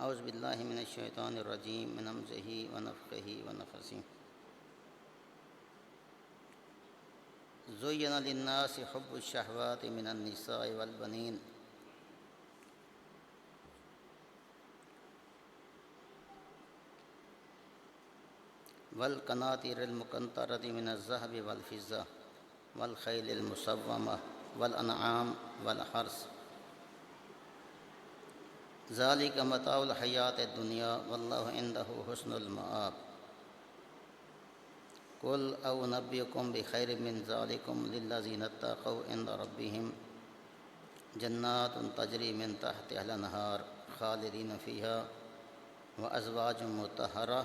اعوذ باللہ من الشیطان الرجیم من ہمزہ ونفخہ ونفثہ زین للناس حب الشہوات من النساء والبنین والقناطیر المقنطرۃ من الذہب والفضہ والخیل المسومہ والانعام والحرث ذالک متاع الحیات الدنیا واللہ عندہ حسن المآب قل اونبئکم بخیر من ذالکم للذین اتقوا عند ربہم جنات تجری من تحتہا الانہار خالدین فیہا وازواج مطہرہ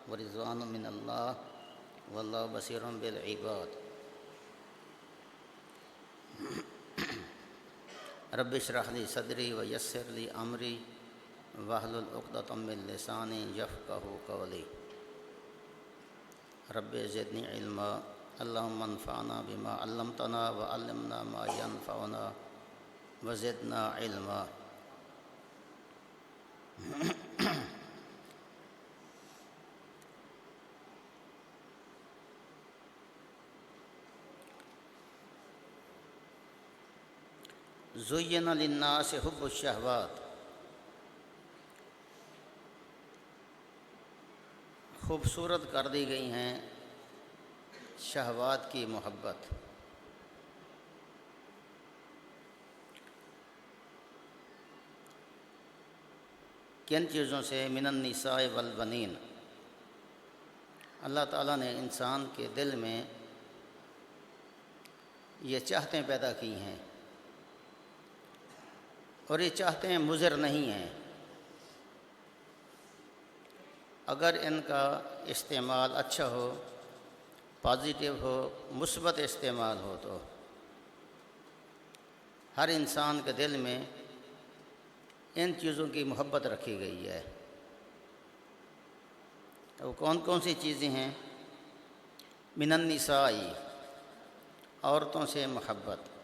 ورضوان من اللہ واللہ بصیر بالعباد رب اشرح لی صدری ویسر لی امری واحلل عقدۃ من لسانی یفقہوا قولی رب زدنی علما اللہم انفعنا بما علمتنا وعلمنا ما ینفعنا وزدنا علما زین للناس حب الشہوات، خوبصورت کر دی گئی ہیں شہوات کی محبت۔ کن چیزوں سے؟ من النساء والبنین، اللہ تعالیٰ نے انسان کے دل میں یہ چاہتیں پیدا کی ہیں، اور یہ چاہتیں مضر نہیں ہیں اگر ان کا استعمال اچھا ہو، پازیٹیو ہو، مثبت استعمال ہو تو ہر انسان کے دل میں ان چیزوں کی محبت رکھی گئی ہے۔ وہ کون کون سی چیزیں ہیں؟ من النساء، عورتوں سے محبت۔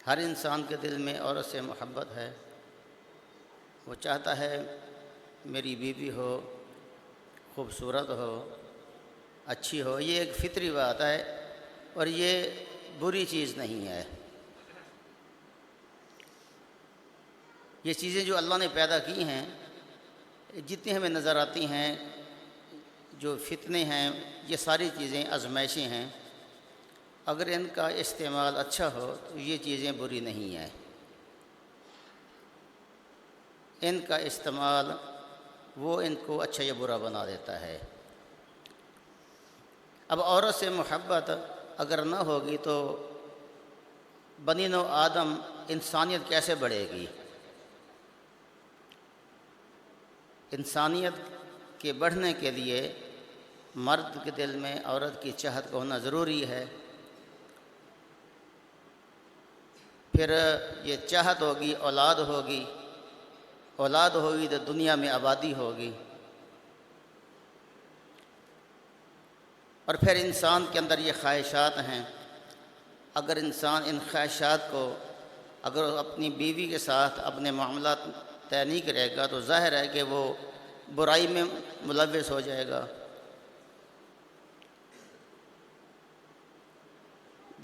ہر انسان کے دل میں عورت سے محبت ہے، وہ چاہتا ہے میری بیوی ہو، خوبصورت ہو، اچھی ہو۔ یہ ایک فطری بات ہے اور یہ بری چیز نہیں ہے۔ یہ چیزیں جو اللہ نے پیدا کی ہیں، جتنی ہمیں نظر آتی ہیں، جو فتنے ہیں، یہ ساری چیزیں آزمائشیں ہیں۔ اگر ان کا استعمال اچھا ہو تو یہ چیزیں بری نہیں ہیں۔ ان کا استعمال وہ ان کو اچھا یا برا بنا دیتا ہے۔ اب عورت سے محبت اگر نہ ہوگی تو بنی نوع آدم انسانیت کیسے بڑھے گی؟ انسانیت کے بڑھنے کے لیے مرد کے دل میں عورت کی چاہت کا ہونا ضروری ہے۔ پھر یہ چاہت ہوگی، اولاد ہوگی، اولاد ہوگی تو دنیا میں آبادی ہوگی، اور پھر انسان کے اندر یہ خواہشات ہیں۔ اگر انسان ان خواہشات کو اگر اپنی بیوی کے ساتھ اپنے معاملات طے نہیں کرے گا تو ظاہر ہے کہ وہ برائی میں ملوث ہو جائے گا۔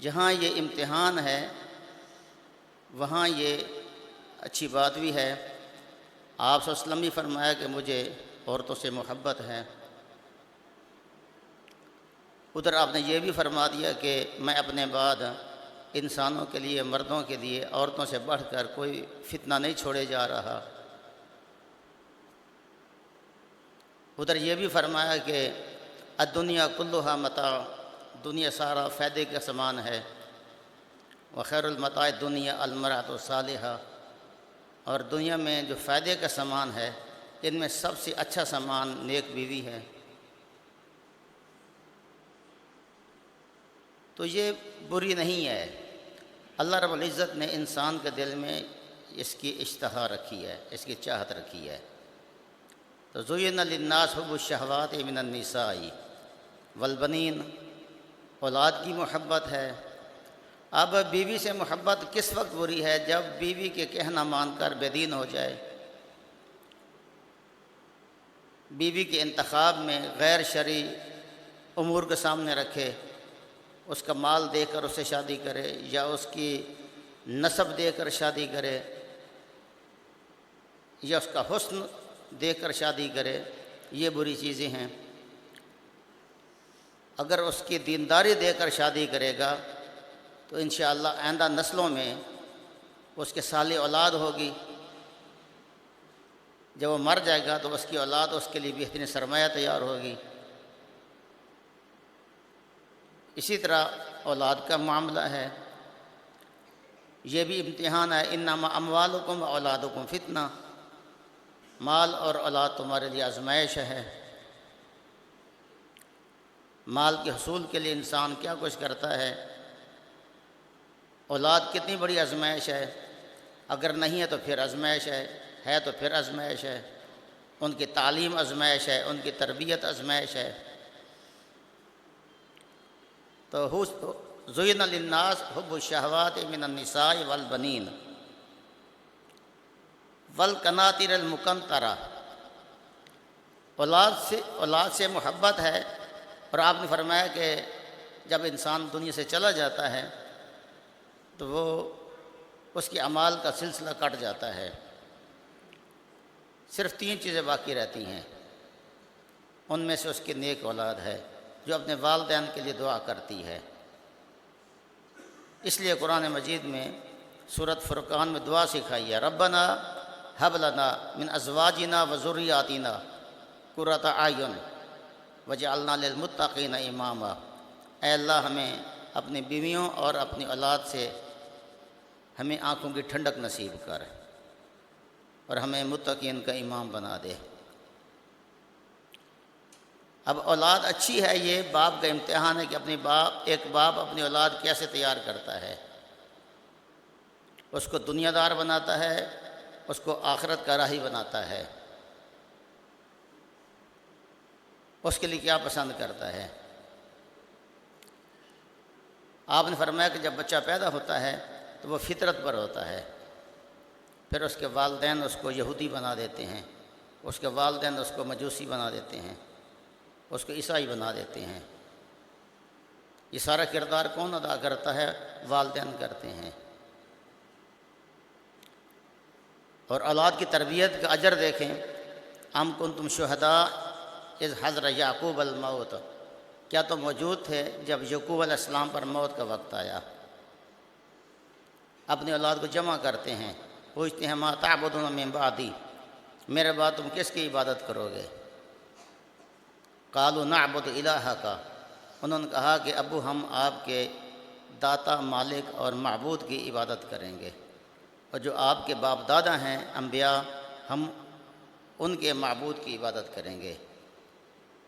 جہاں یہ امتحان ہے وہاں یہ اچھی بات بھی ہے۔ آپ صلی اللہ علیہ وسلم نے فرمایا کہ مجھے عورتوں سے محبت ہے۔ ادھر آپ نے یہ بھی فرما دیا کہ میں اپنے بعد انسانوں کے لیے، مردوں کے لیے عورتوں سے بڑھ کر کوئی فتنہ نہیں چھوڑے جا رہا۔ ادھر یہ بھی فرمایا کہ الدنیا کلھا متاع، دنیا سارا فائدے کا سامان ہے۔ وخیر المتاع الدنیا المرأۃ الصالحہ، اور دنیا میں جو فائدے کا سامان ہے ان میں سب سے اچھا سامان نیک بیوی ہے۔ تو یہ بری نہیں ہے۔ اللہ رب العزت نے انسان کے دل میں اس کی اشتہا رکھی ہے، اس کی چاہت رکھی ہے۔ تو زین للناس حب الشہوات من النساء والبنین، اولاد کی محبت ہے۔ اب بیوی سے محبت کس وقت بری ہے؟ جب بیوی کے کہنا مان کر بے دین ہو جائے، بیوی کے انتخاب میں غیر شرعی امور کے سامنے رکھے، اس کا مال دے کر اسے شادی کرے یا اس کی نسب دے کر شادی کرے یا اس کا حسن دے کر شادی کرے، یہ بری چیزیں ہیں۔ اگر اس کی دینداری دے کر شادی کرے گا تو انشاءاللہ آئندہ نسلوں میں اس کے صالح اولاد ہوگی۔ جب وہ مر جائے گا تو اس کی اولاد اس کے لیے بہترین سرمایہ تیار ہوگی۔ اسی طرح اولاد کا معاملہ ہے، یہ بھی امتحان ہے۔ انما اموالکم و اولادکم فتنہ، مال اور اولاد تمہارے لیے آزمائش ہے۔ مال کے حصول کے لیے انسان کیا کچھ کرتا ہے، اولاد کتنی بڑی آزمائش ہے۔ اگر نہیں ہے تو پھر آزمائش ہے تو پھر آزمائش ہے۔ ان کی تعلیم آزمائش ہے، ان کی تربیت آزمائش ہے۔ تو زین للناس حب الشہوات من النساء والبنین والقناطر المقنطرہ، اولاد سے محبت ہے۔ اور آپ نے فرمایا کہ جب انسان دنیا سے چلا جاتا ہے تو وہ اس کے اعمال کا سلسلہ کٹ جاتا ہے، صرف 3 چیزیں باقی رہتی ہیں، ان میں سے اس کی نیک اولاد ہے جو اپنے والدین کے لیے دعا کرتی ہے۔ اس لیے قرآن مجید میں سورۃ فرقان میں دعا سکھائی ہے، ربنا ہب لنا من ازواجنا و ذریاتنا قرۃ اعین وجعلنا للمتقین اماما، اے اللہ ہمیں اپنی بیویوں اور اپنی اولاد سے ہمیں آنکھوں کی ٹھنڈک نصیب کر اور ہمیں متقین کا امام بنا دے۔ اب اولاد اچھی ہے، یہ باپ کا امتحان ہے کہ ایک باپ اپنی اولاد کیسے تیار کرتا ہے، اس کو دنیا دار بناتا ہے، اس کو آخرت کا راہی بناتا ہے، اس کے لیے کیا پسند کرتا ہے۔ آپ نے فرمایا کہ جب بچہ پیدا ہوتا ہے تو وہ فطرت پر ہوتا ہے، پھر اس کے والدین اس کو یہودی بنا دیتے ہیں، اس کے والدین اس کو مجوسی بنا دیتے ہیں، اس کو عیسائی بنا دیتے ہیں۔ یہ سارا کردار کون ادا کرتا ہے؟ والدین کرتے ہیں۔ اور اولاد کی تربیت کا اجر دیکھیں، ام کنتم شہداء اذ حضر یعقوب الموت، کیا تم موجود تھے جب یعقوب علیہ السلام پر موت کا وقت آیا؟ اپنی اولاد کو جمع کرتے ہیں، پوچھتے ہیں ما تعبدون من بعدی، میرے بعد تم کس کی عبادت کرو گے؟ قالوا نعبد الہک، انہوں نے کہا کہ ابو ہم آپ کے داتا، مالک اور معبود کی عبادت کریں گے، اور جو آپ کے باپ دادا ہیں انبیاء، ہم ان کے معبود کی عبادت کریں گے۔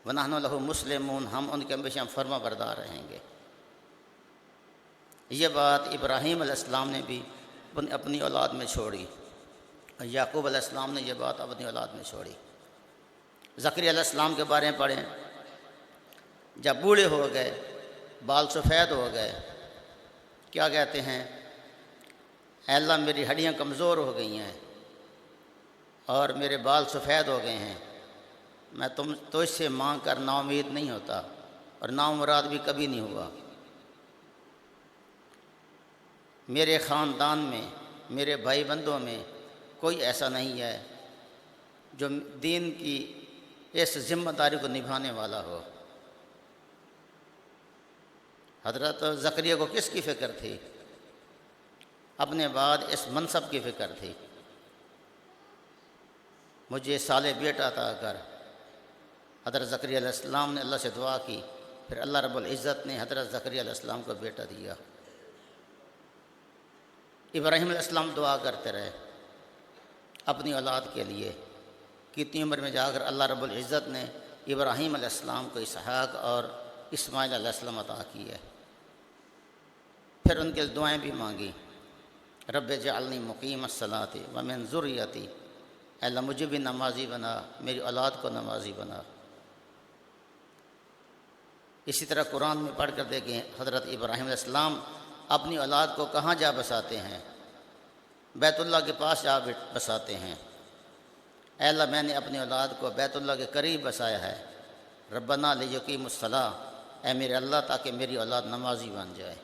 وَنَحْنُ لَهُ مُسْلِمُونَ، ہم ان کے ہمیشہ فرما بردار رہیں گے۔ یہ بات ابراہیم علیہ السلام نے بھی اپنی اولاد میں چھوڑی، اور یعقوب علیہ السلام نے یہ بات اپنی اولاد میں چھوڑی۔ زکریا علیہ السلام کے بارے میں پڑھیں، جب بوڑھے ہو گئے، بال سفید ہو گئے، کیا کہتے ہیں؟ اے اللہ میری ہڈیاں کمزور ہو گئی ہیں اور میرے بال سفید ہو گئے ہیں، میں تو اس سے مانگ کر نا امید نہیں ہوتا اور نا مراد بھی کبھی نہیں ہوا۔ میرے خاندان میں، میرے بھائی بندوں میں کوئی ایسا نہیں ہے جو دین کی اس ذمہ داری کو نبھانے والا ہو۔ حضرت زکریا کو کس کی فکر تھی؟ اپنے بعد اس منصب کی فکر تھی، مجھے صالح بیٹا عطا کر۔ حضرت زکریا علیہ السلام نے اللہ سے دعا کی، پھر اللہ رب العزت نے حضرت زکریا علیہ السلام کو بیٹا دیا۔ ابراہیم علیہ السلام دعا کرتے رہے اپنی اولاد کے لیے، کتنی عمر میں جا کر اللہ رب العزت نے ابراہیم علیہ السلام کو اسحاق اور اسماعیل علیہ السلام عطا کی ہے۔ پھر ان کے دعائیں بھی مانگی، رب اجعلنی مقیم الصلاۃ ومن ذریتی، اے اللہ مجھے بھی نمازی بنا، میری اولاد کو نمازی بنا۔ اسی طرح قرآن میں پڑھ کر دیکھیں، حضرت ابراہیم علیہ السلام اپنی اولاد کو کہاں جا بساتے ہیں؟ بیت اللہ کے پاس جا بساتے ہیں۔ اے اللہ میں نے اپنی اولاد کو بیت اللہ کے قریب بسایا ہے، ربنا لیقیم الصلاۃ، اے میرے اللہ تاکہ میری اولاد نمازی بن جائے۔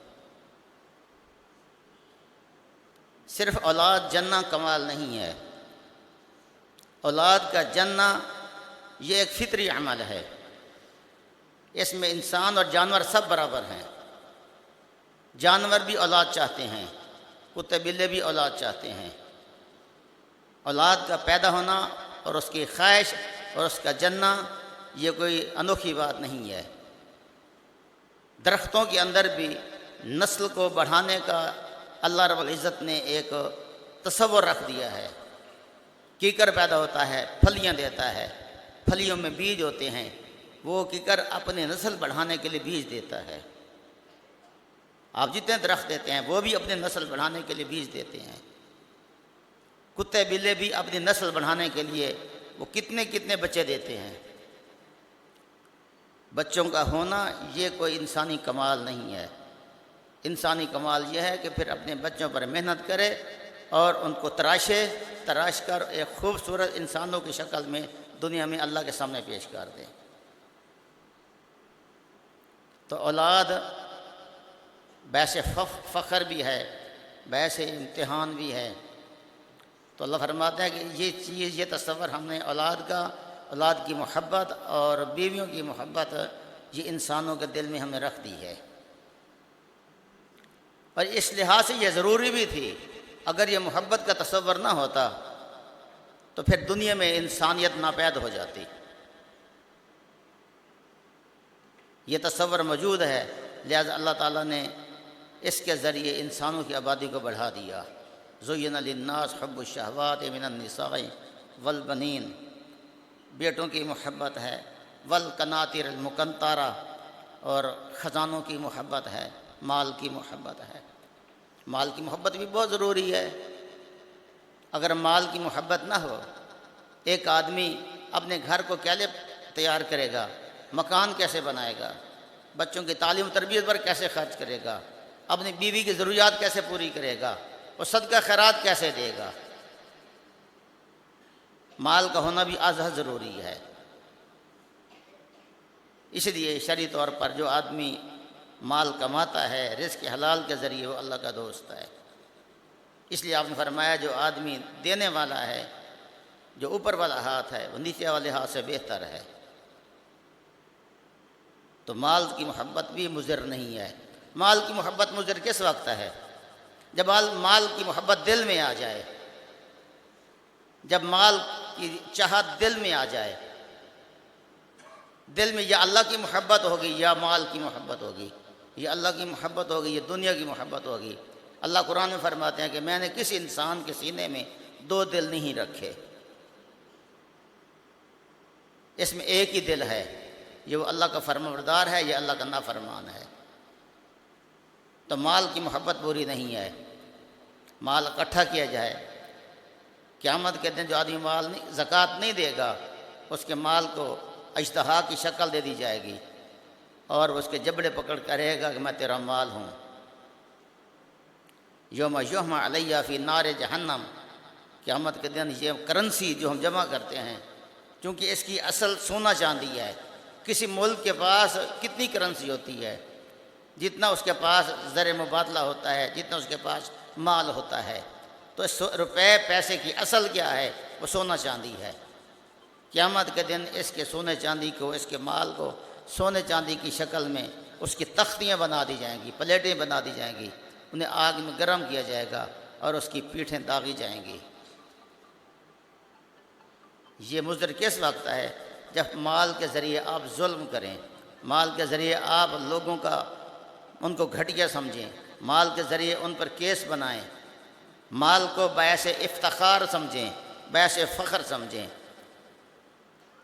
صرف اولاد جننا کمال نہیں ہے، اولاد کا جننا یہ ایک فطری عمل ہے، اس میں انسان اور جانور سب برابر ہیں۔ جانور بھی اولاد چاہتے ہیں، کتے بلے بھی اولاد چاہتے ہیں۔ اولاد کا پیدا ہونا اور اس کی خواہش اور اس کا جننا یہ کوئی انوکھی بات نہیں ہے۔ درختوں کے اندر بھی نسل کو بڑھانے کا اللہ رب العزت نے ایک تصور رکھ دیا ہے۔ کیکر پیدا ہوتا ہے، پھلیاں دیتا ہے، پھلیوں میں بیج ہوتے ہیں، وہ کیکر اپنے نسل بڑھانے کے لیے بیج دیتا ہے۔ آپ جتنے درخت دیتے ہیں وہ بھی اپنے نسل بڑھانے کے لیے بیج دیتے ہیں۔ کتے بلے بھی اپنی نسل بڑھانے کے لیے وہ کتنے کتنے بچے دیتے ہیں۔ بچوں کا ہونا یہ کوئی انسانی کمال نہیں ہے۔ انسانی کمال یہ ہے کہ پھر اپنے بچوں پر محنت کرے اور ان کو تراش کر ایک خوبصورت انسانوں کی شکل میں دنیا میں اللہ کے سامنے پیش کر دے۔ تو اولاد باعث فخر بھی ہے، باعث امتحان بھی ہے۔ تو اللہ فرماتا ہے کہ یہ چیز، یہ تصور ہم نے اولاد کی محبت اور بیویوں کی محبت یہ انسانوں کے دل میں ہم نے رکھ دی ہے، اور اس لحاظ سے یہ ضروری بھی تھی۔ اگر یہ محبت کا تصور نہ ہوتا تو پھر دنیا میں انسانیت ناپید ہو جاتی۔ یہ تصور موجود ہے، لہذا اللہ تعالیٰ نے اس کے ذریعے انسانوں کی آبادی کو بڑھا دیا۔ زُيِّنَ لِلنَّاسِ حُبُّ الشَّهَوَاتِ مِنَ النِّسَاءِ وَالْبَنِينَ، بیٹوں کی محبت ہے، وَالْقَنَاطِرِ الْمُقَنطَرَةِ، اور خزانوں کی محبت ہے، مال کی محبت ہے۔ مال کی محبت بھی بہت ضروری ہے۔ اگر مال کی محبت نہ ہو، ایک آدمی اپنے گھر کو کیا لئے تیار کرے گا، مکان کیسے بنائے گا، بچوں کی تعلیم و تربیت پر کیسے خرچ کرے گا، اپنی بیوی کی ضروریات کیسے پوری کرے گا، اور صدقہ خیرات کیسے دے گا۔ مال کا ہونا بھی ازحد ضروری ہے۔ اس لیے شرعی طور پر جو آدمی مال کماتا ہے رزق حلال کے ذریعے، وہ اللہ کا دوست ہے۔ اس لیے آپ نے فرمایا جو آدمی دینے والا ہے، جو اوپر والا ہاتھ ہے، وہ نیچے والے ہاتھ سے بہتر ہے۔ تو مال کی محبت بھی مضر نہیں ہے۔ مال کی محبت مضر کس وقت ہے؟ جب مال کی محبت دل میں آ جائے، جب مال کی چاہت دل میں آ جائے، دل میں یا اللہ کی محبت ہوگی یا مال کی محبت ہوگی، یا اللہ کی محبت ہوگی یا دنیا کی محبت ہوگی۔ اللہ قرآن میں فرماتے ہیں کہ میں نے کسی انسان کے سینے میں دو دل نہیں رکھے، اس میں ایک ہی دل ہے، یہ وہ اللہ کا فرمانبردار ہے، یہ اللہ کا نافرمان ہے۔ تو مال کی محبت پوری نہیں ہے۔ مال اکٹھا کیا جائے، قیامت کے دن جو آدمی زکوٰۃ نہیں دے گا، اس کے مال کو اجتہا کی شکل دے دی جائے گی، اور اس کے جبڑے پکڑ کر کہے گا کہ میں تیرا مال ہوں۔ یوم یحمى علیہ فی نار جہنم، قیامت کے دن یہ کرنسی جو ہم جمع کرتے ہیں، چونکہ اس کی اصل سونا چاندی ہے۔ کسی ملک کے پاس کتنی کرنسی ہوتی ہے؟ جتنا اس کے پاس زر مبادلہ ہوتا ہے، جتنا اس کے پاس مال ہوتا ہے۔ تو روپے پیسے کی اصل کیا ہے؟ وہ سونا چاندی ہے۔ قیامت کے دن اس کے سونے چاندی کو، اس کے مال کو سونے چاندی کی شکل میں اس کی تختیاں بنا دی جائیں گی، پلیٹیں بنا دی جائیں گی، انہیں آگ میں گرم کیا جائے گا اور اس کی پیٹھیں داغی جائیں گی۔ یہ مضر کس وقت ہے؟ جب مال کے ذریعے آپ ظلم کریں، مال کے ذریعے آپ لوگوں کا ان کو گھٹیا سمجھیں، مال کے ذریعے ان پر کیس بنائیں، مال کو باعث افتخار سمجھیں، باعث فخر سمجھیں۔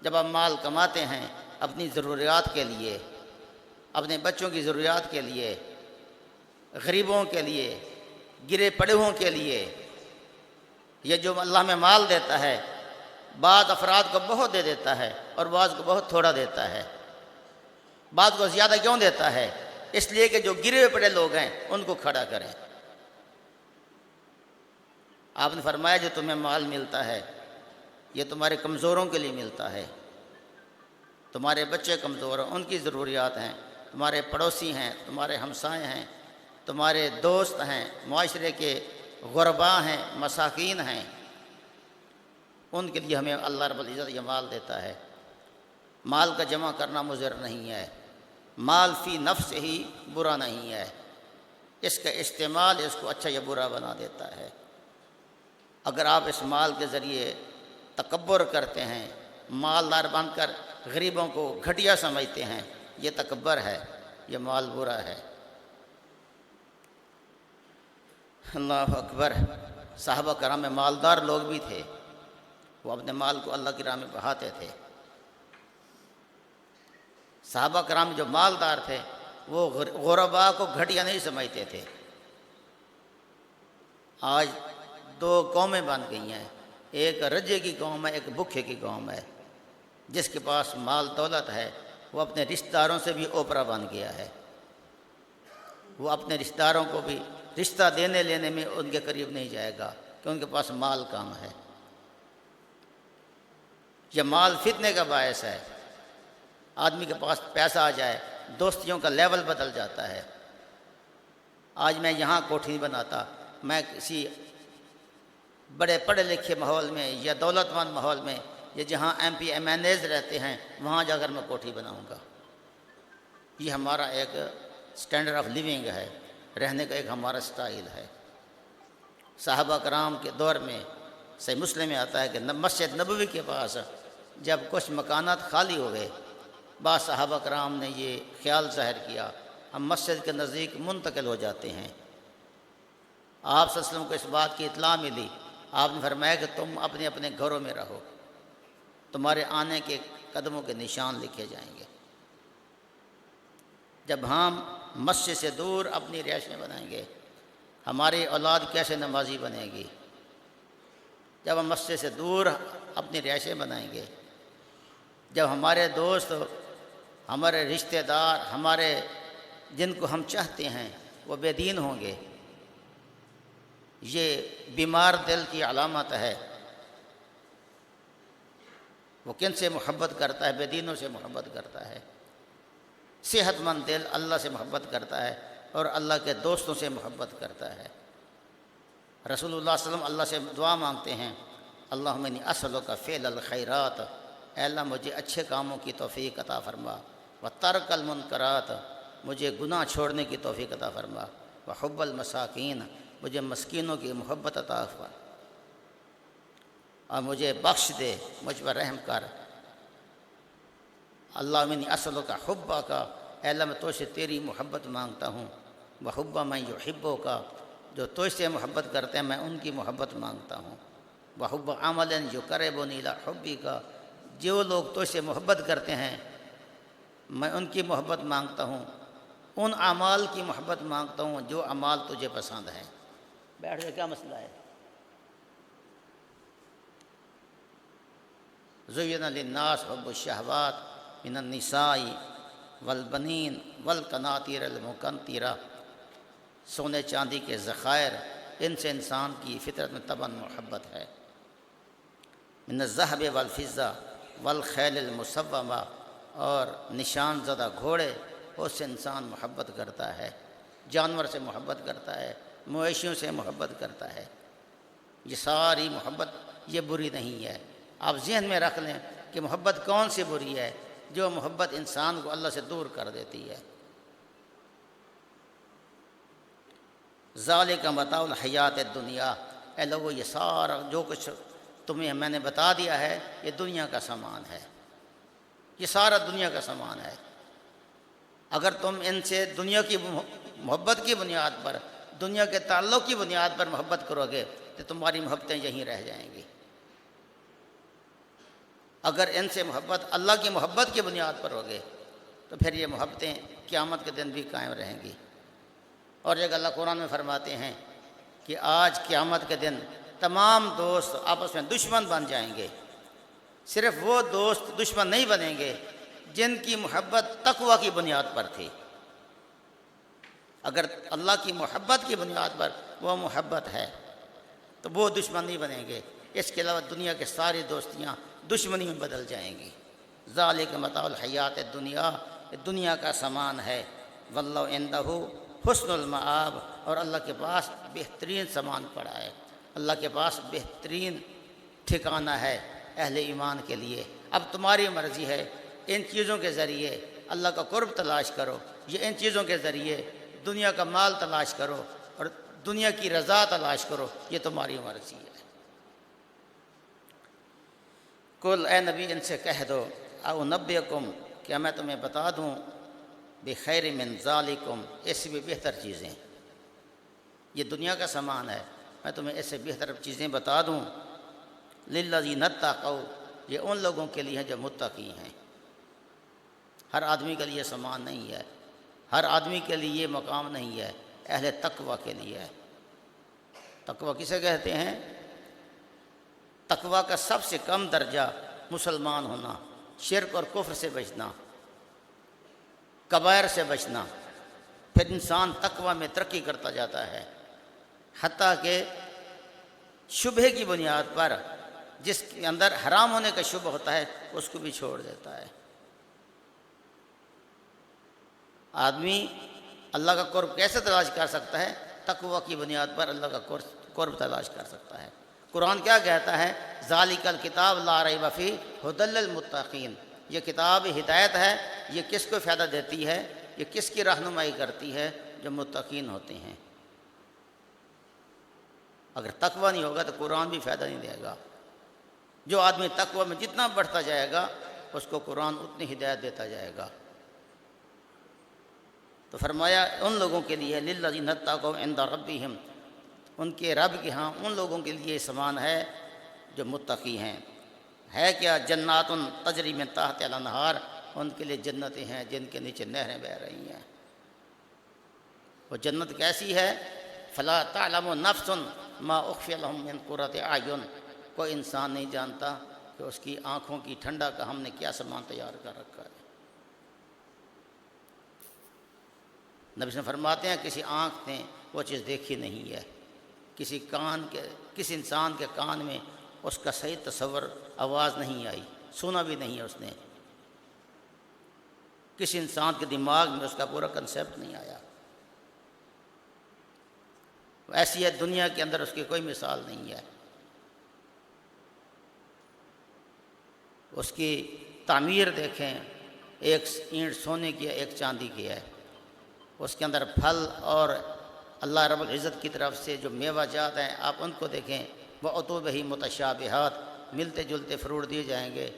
جب آپ مال کماتے ہیں اپنی ضروریات کے لیے، اپنے بچوں کی ضروریات کے لیے، غریبوں کے لیے، گرے پڑے ہوں کے لیے، یہ جو اللہ میں مال دیتا ہے بعض افراد کو بہت دے دیتا ہے اور بعض کو بہت تھوڑا دیتا ہے۔ بعض کو زیادہ کیوں دیتا ہے؟ اس لیے کہ جو گرے ہوئے پڑے لوگ ہیں ان کو کھڑا کریں۔ آپ نے فرمایا جو تمہیں مال ملتا ہے یہ تمہارے کمزوروں کے لیے ملتا ہے۔ تمہارے بچے کمزور ہیں، ان کی ضروریات ہیں، تمہارے پڑوسی ہیں، تمہارے ہمسائے ہیں، تمہارے دوست ہیں، معاشرے کے غرباء ہیں، مساکین ہیں، ان کے لیے ہمیں اللہ رب العزت یہ مال دیتا ہے۔ مال کا جمع کرنا مضر نہیں ہے، مال فی نفس ہی برا نہیں ہے، اس کا استعمال اس کو اچھا یا برا بنا دیتا ہے۔ اگر آپ اس مال کے ذریعے تکبر کرتے ہیں، مالدار بن کر غریبوں کو گھٹیا سمجھتے ہیں، یہ تکبر ہے، یہ مال برا ہے۔ اللہ اکبر۔ صحابہ کرام میں مالدار لوگ بھی تھے، وہ اپنے مال کو اللہ کی راہ میں بہاتے تھے۔ صحابہ کرام جو مالدار تھے وہ غرباء کو گھٹیا نہیں سمجھتے تھے۔ آج دو قومیں بن گئی ہیں، ایک رجے کی قوم ہے، ایک بھوکے کی قوم ہے۔ جس کے پاس مال دولت ہے وہ اپنے رشتہ داروں سے بھی اوپرا بن گیا ہے، وہ اپنے رشتہ داروں کو بھی رشتہ دینے لینے میں ان کے قریب نہیں جائے گا کہ ان کے پاس مال کم ہے۔ یہ مال فتنے کا باعث ہے۔ آدمی کے پاس پیسہ آ جائے دوستیوں کا لیول بدل جاتا ہے۔ آج میں یہاں کوٹھی نہیں بناتا، میں کسی بڑے پڑھے لکھے ماحول میں یا دولت مند ماحول میں یا جہاں ایم پی ایم این ایز رہتے ہیں وہاں جا کر میں کوٹھی بناؤں گا۔ یہ ہمارا ایک سٹینڈرڈ آف لیونگ ہے، رہنے کا ایک ہمارا سٹائل ہے۔ صحابہ کرام کے دور میں صحیح مسلم میں آتا ہے کہ مسجد نبوی کے پاس جب کچھ مکانات خالی ہو گئے، بعض صحابہ کرام نے یہ خیال ظاہر کیا ہم مسجد کے نزدیک منتقل ہو جاتے ہیں۔ آپ صلی اللہ علیہ وسلم کو اس بات کی اطلاع ملی، آپ نے فرمایا کہ تم اپنے اپنے گھروں میں رہو، تمہارے آنے کے قدموں کے نشان لکھے جائیں گے۔ جب ہم مسجد سے دور اپنی رہائشیں بنائیں گے، ہماری اولاد کیسے نمازی بنے گی؟ جب ہم مسجد سے دور اپنی رہائشیں بنائیں گے، جب ہمارے دوست، ہمارے رشتہ دار، ہمارے جن کو ہم چاہتے ہیں وہ بے دین ہوں گے، یہ بیمار دل کی علامت ہے۔ وہ کن سے محبت کرتا ہے؟ بے دینوں سے محبت کرتا ہے۔ صحت مند دل اللہ سے محبت کرتا ہے اور اللہ کے دوستوں سے محبت کرتا ہے۔ رسول اللہ صلی اللہ علیہ وسلم اللہ سے دعا مانگتے ہیں، اللہم انی اسألک فعل الخیرات، اے اللہ مجھے اچھے کاموں کی توفیق عطا فرما، وترک المنکرات، مجھے گناہ چھوڑنے کی توفیق عطا فرما، وحب المساکین، مجھے مسکینوں کی محبت عطا فرما، اور مجھے بخش دے، مجھ پر رحم کر۔ اللہم انی اسألک حبک، اے اللہ میں تو سے تیری محبت مانگتا ہوں، وحب من یحبک، جو تو سے محبت کرتے ہیں میں ان کی محبت مانگتا ہوں، وحب عمل یقربنی الی حبک، جو لوگ تو سے محبت کرتے ہیں میں ان کی محبت مانگتا ہوں، ان اعمال کی محبت مانگتا ہوں جو اعمال تجھے پسند ہیں۔ بیٹھ جائے، کیا مسئلہ ہے؟ زین للناس حب الشہوات من النساء والبنین والقناطیر المقنطرہ، سونے چاندی کے ذخائر، ان سے انسان کی فطرت میں طبعاً محبت ہے۔ من الذہب والفضہ والخیل المسومہ، اور نشان زدہ گھوڑے، اس سے انسان محبت کرتا ہے، جانور سے محبت کرتا ہے، مویشیوں سے محبت کرتا ہے۔ یہ ساری محبت یہ بری نہیں ہے۔ آپ ذہن میں رکھ لیں کہ محبت کون سی بری ہے؟ جو محبت انسان کو اللہ سے دور کر دیتی ہے۔ ذالک متاع الحیات الدنیا، اے لوگو یہ سارا جو کچھ تمہیں میں نے بتا دیا ہے یہ دنیا کا سامان ہے، یہ سارا دنیا کا سامان ہے۔ اگر تم ان سے دنیا کی محبت کی بنیاد پر، دنیا کے تعلق کی بنیاد پر محبت کرو گے تو تمہاری محبتیں یہیں رہ جائیں گی۔ اگر ان سے محبت اللہ کی محبت کی بنیاد پر ہوگے تو پھر یہ محبتیں قیامت کے دن بھی قائم رہیں گی۔ اور ایک اللہ قرآن میں فرماتے ہیں کہ آج قیامت کے دن تمام دوست آپس میں دشمن بن جائیں گے، صرف وہ دوست دشمن نہیں بنیں گے جن کی محبت تقوی کی بنیاد پر تھی۔ اگر اللہ کی محبت کی بنیاد پر وہ محبت ہے تو وہ دشمن نہیں بنیں گے، اس کے علاوہ دنیا کے ساری دوستیاں دشمنی میں بدل جائیں گی۔ ذالک متاع الحیات الدنیا، دنیا کا سامان ہے۔ واللہ عندہ حسن المآب، اور اللہ کے پاس بہترین سامان پڑا ہے، اللہ کے پاس بہترین ٹھکانہ ہے اہل ایمان کے لیے۔ اب تمہاری مرضی ہے، ان چیزوں کے ذریعے اللہ کا قرب تلاش کرو، یہ ان چیزوں کے ذریعے دنیا کا مال تلاش کرو اور دنیا کی رضا تلاش کرو، یہ تمہاری مرضی ہے۔ کل اے نبی ان سے کہہ دو، او نبئکم، کیا میں تمہیں بتا دوں، بخیر من ذالکم، اس سے بھی بہتر چیزیں، یہ دنیا کا سامان ہے، میں تمہیں اس سے بہتر چیزیں بتا دوں۔ للذین اتقوا، یہ ان لوگوں کے لیے ہیں جو متقی ہیں۔ ہر آدمی کے لیے سامان نہیں ہے، ہر آدمی کے لیے یہ مقام نہیں ہے، اہل تقوی کے لیے ہے۔ تقوی کسے کہتے ہیں؟ تقوی کا سب سے کم درجہ مسلمان ہونا، شرک اور کفر سے بچنا، کبائر سے بچنا، پھر انسان تقوی میں ترقی کرتا جاتا ہے، حتیٰ کہ شبہ کی بنیاد پر جس کے اندر حرام ہونے کا شبہ ہوتا ہے اس کو بھی چھوڑ دیتا ہے۔ آدمی اللہ کا قرب کیسے تلاش کر سکتا ہے؟ تقوی کی بنیاد پر اللہ کا قرب تلاش کر سکتا ہے۔ قرآن کیا کہتا ہے؟ ذالک الکتاب لا ریب فیہ ھدی للمتقین، یہ کتاب ہدایت ہے، یہ کس کو فائدہ دیتی ہے، یہ کس کی رہنمائی کرتی ہے؟ جو متقین ہوتے ہیں۔ اگر تقوی نہیں ہوگا تو قرآن بھی فائدہ نہیں دے گا۔ جو آدمی تقوی میں جتنا بڑھتا جائے گا اس کو قرآن اتنی ہدایت دیتا جائے گا۔ تو فرمایا ان لوگوں کے لیے للذین اتقوا عند ربہم، ان کے رب کے ہاں ان لوگوں کے لیے سامان ہے جو متقی ہیں۔ ہے کیا؟ جنات تجری من تحتہا الانہار، ان کے لیے جنتیں ہیں جن کے نیچے نہریں بہہ رہی ہیں۔ وہ جنت کیسی ہے؟ فلا تعلم نفس ما اخفی لهم من قرۃ اعین، کوئی انسان نہیں جانتا کہ اس کی آنکھوں کی ٹھنڈا کا ہم نے کیا سامان تیار کر رکھا ہے۔ نبی صلی اللہ علیہ وسلم فرماتے ہیں کسی آنکھ نے وہ چیز دیکھی نہیں ہے، کسی انسان کے کان میں اس کا صحیح تصور آواز نہیں آئی، سنا بھی نہیں ہے اس نے، کسی انسان کے دماغ میں اس کا پورا کنسیپٹ نہیں آیا۔ ایسی ہے دنیا کے اندر اس کی کوئی مثال نہیں ہے۔ اس کی تعمیر دیکھیں، ایک اینٹ سونے کی ہے، ایک چاندی کی ہے۔ اس کے اندر پھل اور اللہ رب العزت کی طرف سے جو میوہ جات ہیں آپ ان کو دیکھیں، وَعُتُوبِهِ مُتَشَابِهَاتٍ، ملتے جلتے فروٹ دیے جائیں گے۔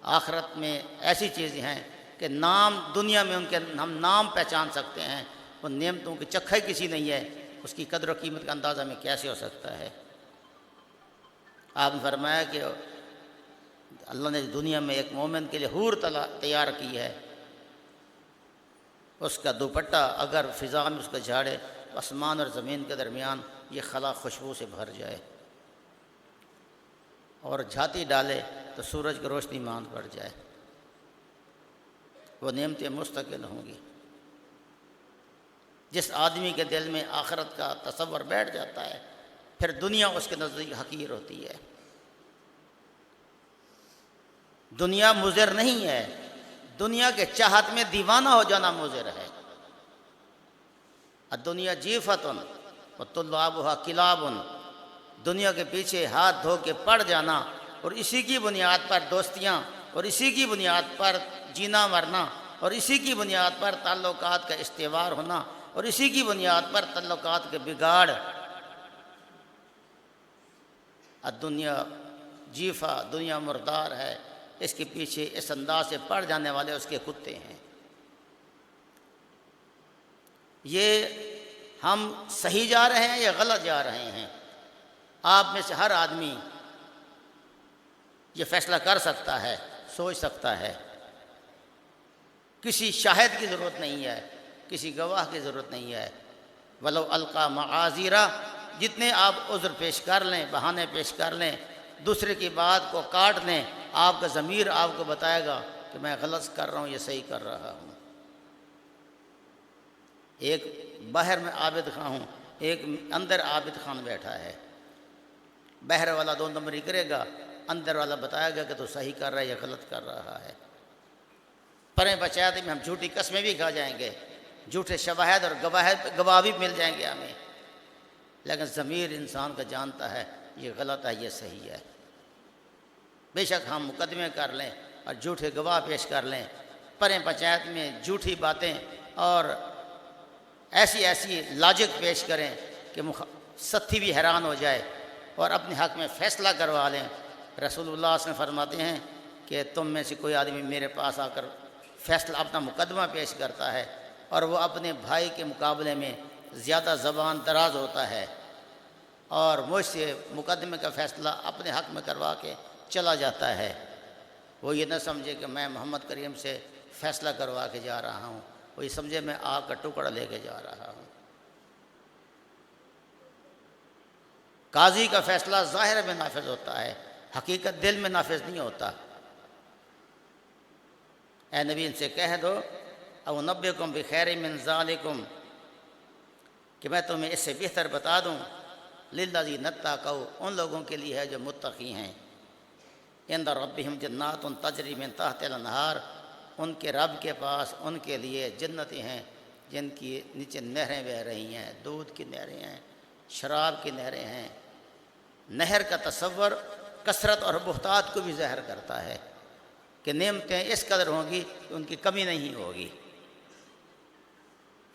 آخرت میں ایسی چیزیں ہیں کہ نام دنیا میں ان کے ہم نام پہچان سکتے ہیں، ان نعمتوں کی چکھا ہی کسی نہیں ہے، اس کی قدر و قیمت کا اندازہ میں کیسے ہو سکتا ہے؟ آپ نے فرمایا کہ اللہ نے دنیا میں ایک مومن کے لیے حور تیار کی ہے، اس کا دوپٹہ اگر فضا میں اس کا جھاڑے آسمان اور زمین کے درمیان یہ خلا خوشبو سے بھر جائے، اور جھاتی ڈالے تو سورج کی روشنی ماند پڑ جائے، وہ نعمتیں مستقل ہوں گی۔ جس آدمی کے دل میں آخرت کا تصور بیٹھ جاتا ہے پھر دنیا اس کے نزدیک حقیر ہوتی ہے۔ دنیا مضر نہیں ہے، دنیا کے چاہت میں دیوانہ ہو جانا مضر ہے۔ الدنیا جیفۃ وطلابها کلاب، دنیا کے پیچھے ہاتھ دھو کے پڑ جانا اور اسی کی بنیاد پر دوستیاں اور اسی کی بنیاد پر جینا مرنا اور اسی کی بنیاد پر تعلقات کا استوار ہونا اور اسی کی بنیاد پر تعلقات کے بگاڑ۔ الدنیا جیفہ، دنیا مردار ہے، اس کے پیچھے اس انداز سے پڑ جانے والے اس کے کتے ہیں۔ یہ ہم صحیح جا رہے ہیں یا غلط جا رہے ہیں؟ آپ میں سے ہر آدمی یہ فیصلہ کر سکتا ہے، سوچ سکتا ہے۔ کسی شاہد کی ضرورت نہیں ہے، کسی گواہ کی ضرورت نہیں ہے۔ ولو القا معاذیرہ، جتنے آپ عذر پیش کر لیں، بہانے پیش کر لیں، دوسرے کی بات کو کاٹ لیں، آپ کا ضمیر آپ کو بتائے گا کہ میں غلط کر رہا ہوں یا صحیح کر رہا ہوں۔ ایک باہر میں عابد خان ہوں، ایک اندر عابد خان بیٹھا ہے۔ باہر والا 2 نمبری کرے گا، اندر والا بتائے گا کہ تو صحیح کر رہا ہے یا غلط کر رہا ہے۔ پریں پنچایت میں ہم جھوٹی قسمیں بھی کھا جائیں گے، جھوٹے شواہد اور گواہ بھی مل جائیں گے ہمیں، لیکن ضمیر انسان کا جانتا ہے یہ غلط ہے یہ صحیح ہے۔ بے شک ہم مقدمے کر لیں اور جھوٹے گواہ پیش کر لیں، پریں پنچایت میں جھوٹی باتیں اور ایسی ایسی لاجک پیش کریں کہ ساتھی بھی حیران ہو جائے اور اپنے حق میں فیصلہ کروا لیں۔ رسول اللہ صلی اللہ علیہ وسلم فرماتے ہیں کہ تم میں سے کوئی آدمی میرے پاس آ کر فیصلہ اپنا مقدمہ پیش کرتا ہے اور وہ اپنے بھائی کے مقابلے میں زیادہ زبان دراز ہوتا ہے اور مجھ سے مقدمے کا فیصلہ اپنے حق میں کروا کے چلا جاتا ہے، وہ یہ نہ سمجھے کہ میں محمد کریم سے فیصلہ کروا کے جا رہا ہوں، وہ یہ سمجھے میں آگ کا ٹکڑا لے کے جا رہا ہوں۔ قاضی کا فیصلہ ظاہر میں نافذ ہوتا ہے، حقیقت دل میں نافذ نہیں ہوتا۔ اے نبی ان سے کہہ دو او نبئکم بخیر من ذالکم، کہ میں تمہیں اس سے بہتر بتا دوں، للذین اتقوا ان لوگوں کے لیے ہے جو متقی ہیں، عند ربہم جنات تجری من تحت الانہار، ان کے رب کے پاس ان کے لیے جنتیں ہیں جن کی نیچے نہریں بہہ رہی ہیں، دودھ کی نہریں ہیں، شراب کی نہریں ہیں۔ نہر کا تصور کثرت اور بہتات کو بھی ظاہر کرتا ہے کہ نعمتیں اس قدر ہوں گی کہ ان کی کمی نہیں ہوگی۔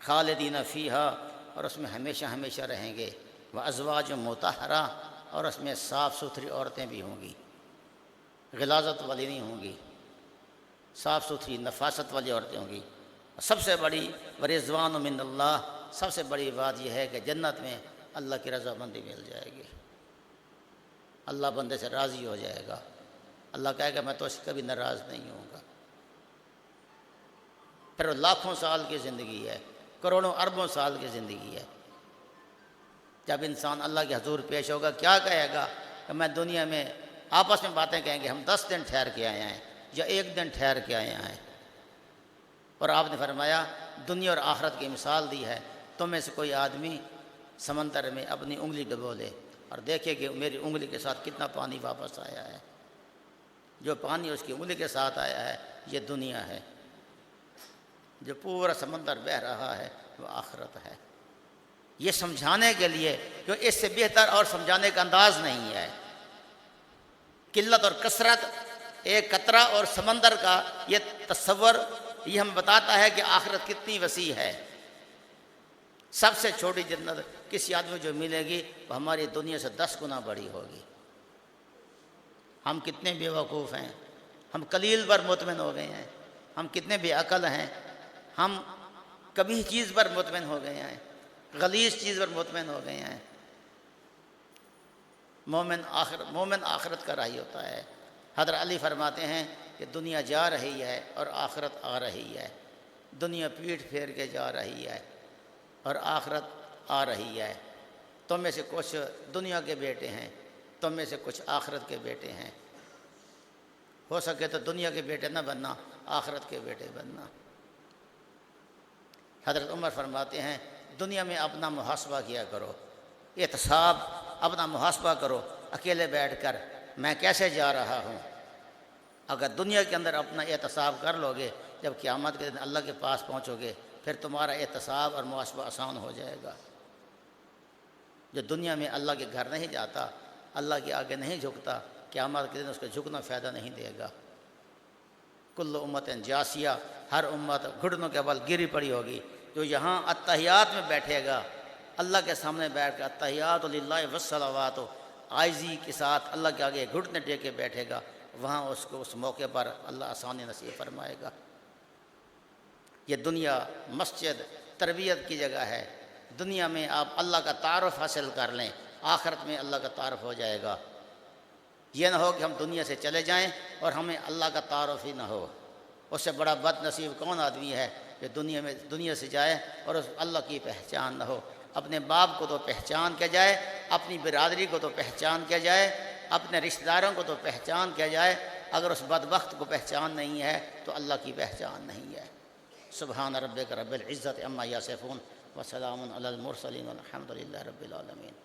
خالدین فیہا، اور اس میں ہمیشہ ہمیشہ رہیں گے، وازواج مطہرہ، اور اس میں صاف ستھری عورتیں بھی ہوں گی، غلاظت والی نہیں ہوں گی، صاف ستھری نفاست والی عورتیں ہوں گی۔ سب سے بڑی ورضوان من اللہ، سب سے بڑی بات یہ ہے کہ جنت میں اللہ کی رضامندی مل جائے گی، اللہ بندے سے راضی ہو جائے گا، اللہ کہے گا میں تو اس سے کبھی ناراض نہیں ہوں گا۔ پھر لاکھوں سال کی زندگی ہے، کروڑوں اربوں سال کی زندگی ہے۔ جب انسان اللہ کے حضور پیش ہوگا کیا کہے گا کہ میں دنیا میں، آپس میں باتیں کہیں گے ہم 10 دن ٹھہر کے آئے ہیں یا 1 دن ٹھہر کے آئے ہیں، اور آپ نے فرمایا دنیا اور آخرت کی مثال دی ہے، تم میں سے کوئی آدمی سمندر میں اپنی انگلی ڈبو لے اور دیکھے کہ میری انگلی کے ساتھ کتنا پانی واپس آیا ہے، جو پانی اس کی انگلی کے ساتھ آیا ہے یہ دنیا ہے، جو پورا سمندر بہہ رہا ہے وہ آخرت ہے۔ یہ سمجھانے کے لیے کہ اس سے بہتر اور سمجھانے کا انداز نہیں ہے۔ قلت اور کثرت، ایک قطرہ اور سمندر کا یہ تصور یہ ہم بتاتا ہے کہ آخرت کتنی وسیع ہے۔ سب سے چھوٹی جنت کسی آدمی جو ملے گی وہ ہماری دنیا سے 10 گنا بڑی ہوگی۔ ہم کتنے بے وقوف ہیں، ہم قلیل پر مطمئن ہو گئے ہیں، ہم کتنے بے عقل ہیں، ہم کبھی چیز پر مطمئن ہو گئے ہیں، غلیظ چیز پر مطمئن ہو گئے ہیں۔ مومن آخرت کا راہی ہوتا ہے۔ حضرت علی فرماتے ہیں کہ دنیا جا رہی ہے اور آخرت آ رہی ہے، دنیا پیٹھ پھیر کے جا رہی ہے اور آخرت آ رہی ہے۔ تم میں سے کچھ دنیا کے بیٹے ہیں، تم میں سے کچھ آخرت کے بیٹے ہیں۔ ہو سکے تو دنیا کے بیٹے نہ بننا، آخرت کے بیٹے بننا۔ حضرت عمر فرماتے ہیں دنیا میں اپنا محاسبہ کیا کرو، احتساب، اپنا محاسبہ کرو اکیلے بیٹھ کر، میں کیسے جا رہا ہوں۔ اگر دنیا کے اندر اپنا احتساب کر لو گے، جب قیامت کے دن اللہ کے پاس پہنچو گے پھر تمہارا احتساب اور محاسبہ آسان ہو جائے گا۔ جو دنیا میں اللہ کے گھر نہیں جاتا، اللہ کے آگے نہیں جھکتا، قیامت کے دن اس کا جھکنا فائدہ نہیں دے گا۔ کل امت جاسیہ، ہر امت گھٹنوں کے بل گری پڑی ہوگی۔ جو یہاں اتحیات میں بیٹھے گا، اللہ کے سامنے بیٹھ کر اتحیات للہ والصلوات، عاجزی کے ساتھ اللہ کے آگے گھٹنے ٹیک کے بیٹھے گا، وہاں اس کو اس موقع پر اللہ آسانی نصیب فرمائے گا۔ یہ دنیا مسجد تربیت کی جگہ ہے، دنیا میں آپ اللہ کا تعارف حاصل کر لیں، آخرت میں اللہ کا تعارف ہو جائے گا۔ یہ نہ ہو کہ ہم دنیا سے چلے جائیں اور ہمیں اللہ کا تعارف ہی نہ ہو۔ اس سے بڑا بد نصیب کون آدمی ہے کہ دنیا سے جائے اور اس اللہ کی پہچان نہ ہو۔ اپنے باپ کو تو پہچان کیا جائے، اپنی برادری کو تو پہچان کیا جائے، اپنے رشتہ داروں کو تو پہچان کیا جائے، اگر اس بدبخت کو پہچان نہیں ہے تو اللہ کی پہچان نہیں ہے۔ سبحان ربک رب العزت عما یصفون وسلام علی المرسلین والحمد للہ رب العالمین۔